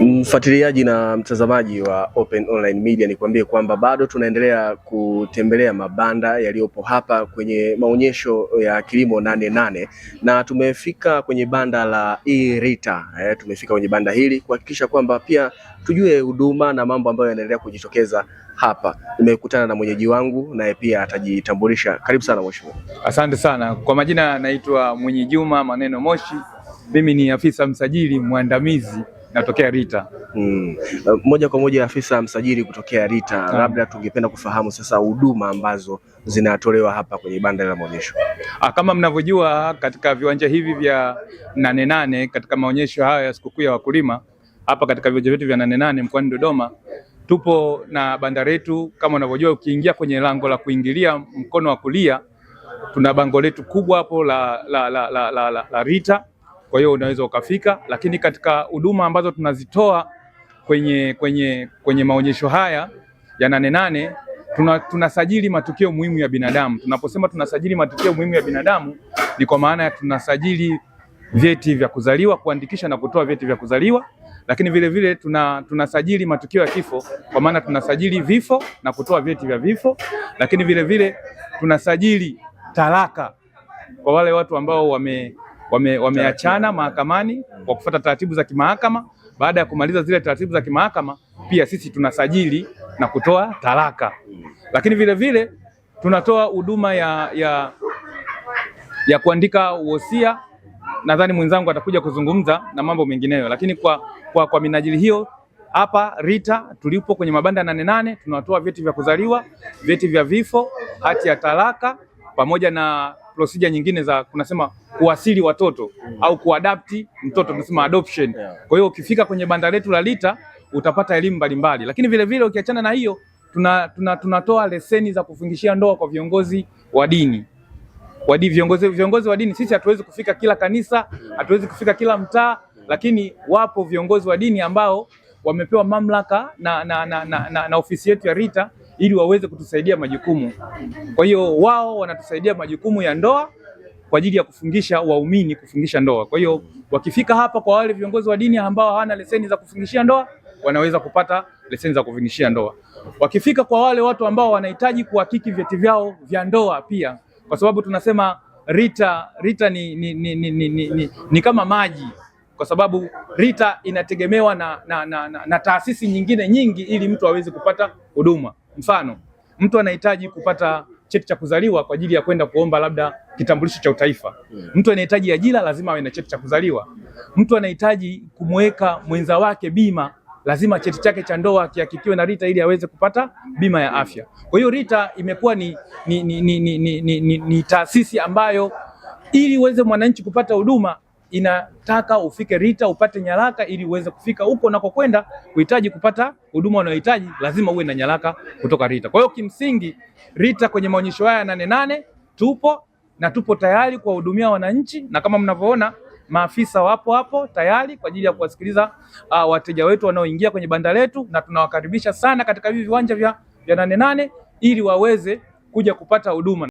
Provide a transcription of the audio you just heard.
Mfuatiliaji na mtazamaji wa Open Online Media, nikwambie kwamba bado tunaendelea kutembelea mabanda yaliyopo hapa kwenye maonyesho ya kilimo 88 na tumefika kwenye banda la Rita. Tumefika kwenye banda hili kuhakikisha kwamba pia tujue huduma na mambo ambayo yanaendelea kujitokeza hapa. Nimekutana na mwenyeji wangu naye pia atajitambulisha. Karibu sana mheshimiwa. Asante sana. Kwa majina naitwa Mwenyijuma Maneno Moshi. Mimi ni afisa msajili mwandamizi natokea Rita. Moja kwa moja afisa msajili kutokea Rita. Labda tungependa kufahamu sasa huduma ambazo zinatolewa hapa kwenye banda la maonyesho. Kama mnavyojua katika viwanja hivi vya 88 katika maonyesho haya ya sikukuu ya wakulima hapa katika viwanja vyetu vya 88 mkoani Dodoma, tupo na banda letu. Kama unavyojua, ukiingia kwenye lango la kuingilia mkono wa kulia tuna bango letu kubwa hapo la Rita. Kwa hiyo unaweza ukafika, lakini katika huduma ambazo tunazitoa kwenye maonyesho haya ya 88 tunasajili matukio muhimu ya binadamu. Tunaposema tunasajili matukio muhimu ya binadamu ni kwa maana ya tunasajili vyeti vya kuzaliwa, kuandikisha na kutoa vyeti vya kuzaliwa, lakini vile vile tunasajili matukio ya kifo kwa maana tunasajili vifo na kutoa vyeti vya vifo, lakini vile vile tunasajili talaka kwa wale watu ambao wameachana mahakamani kwa kufuata taratibu za kimahakama. Baada ya kumaliza zile taratibu za kimahakama, pia sisi tunasajili na kutoa talaka. Lakini vile vile tunatoa huduma ya kuandika wosia. Nadhani mwenzangu atakuja kuzungumza na mambo mengineyo, lakini kwa minajili hiyo hapa Rita tulipo kwenye mabanda 88 tunatoa vyeti vya kuzaliwa, vyeti vya vifo, hati ya talaka pamoja na procedure nyingine za kunasema kuwasili watoto au kuadapti mtoto, tunasema adoption. Kwa hiyo ukifika kwenye banda letu la Rita utapata elimu mbalimbali, lakini vile vile ukiachana na hiyo tunatoa leseni za kufungishia ndoa kwa viongozi wa dini. Viongozi wa dini, sisi hatuwezi kufika kila kanisa, hatuwezi kufika kila mtaa, lakini wapo viongozi wa dini ambao wamepewa mamlaka na ofisi yetu ya Rita ili waweze kutusaidia majukumu. Kwa hiyo wao wanatusaidia majukumu ya ndoa kwa ajili ya kufungisha waumini, kufungisha ndoa. Kwa hiyo wakifika hapa, kwa wale viongozi wa dini ambao hawana leseni za kufungishia ndoa, wanaweza kupata leseni za kufungishia ndoa. Wakifika kwa wale watu ambao wanahitaji kuhakiki vyeti vyao vya ndoa pia, kwa sababu tunasema Rita ni kama maji, kwa sababu Rita inategemewa na taasisi nyingine nyingi ili mtu aweze kupata huduma. Mfano, mtu anahitaji kupata cheti cha kuzaliwa kwa ajili ya kwenda kuomba labda kitambulisho cha utaifa. Mtu anahitaji ajira, lazima awe na cheti cha kuzaliwa. Mtu anahitaji kumweka mwenza wake bima, lazima cheti chake cha ndoa kihakikiwe na Rita ili aweze kupata bima ya afya. Kwa hiyo Rita imekuwa ni taasisi ambayo ili uweze mwananchi kupata huduma inataka ufike Rita upate nyaraka ili uweze kufika huko unakokwenda kuhitaji kupata huduma unayohitaji, lazima uwe na nyaraka kutoka Rita. Kwa hiyo kimsingi Rita kwenye maonyesho haya 88 tupo tayari kuwahudumia wananchi, na kama mnavyoona maafisa wapo hapo tayari kwa ajili ya kuwasikiliza wateja wetu wanaoingia kwenye banda letu, na tunawakaribisha sana katika hivi viwanja vya 88 ili waweze kuja kupata huduma.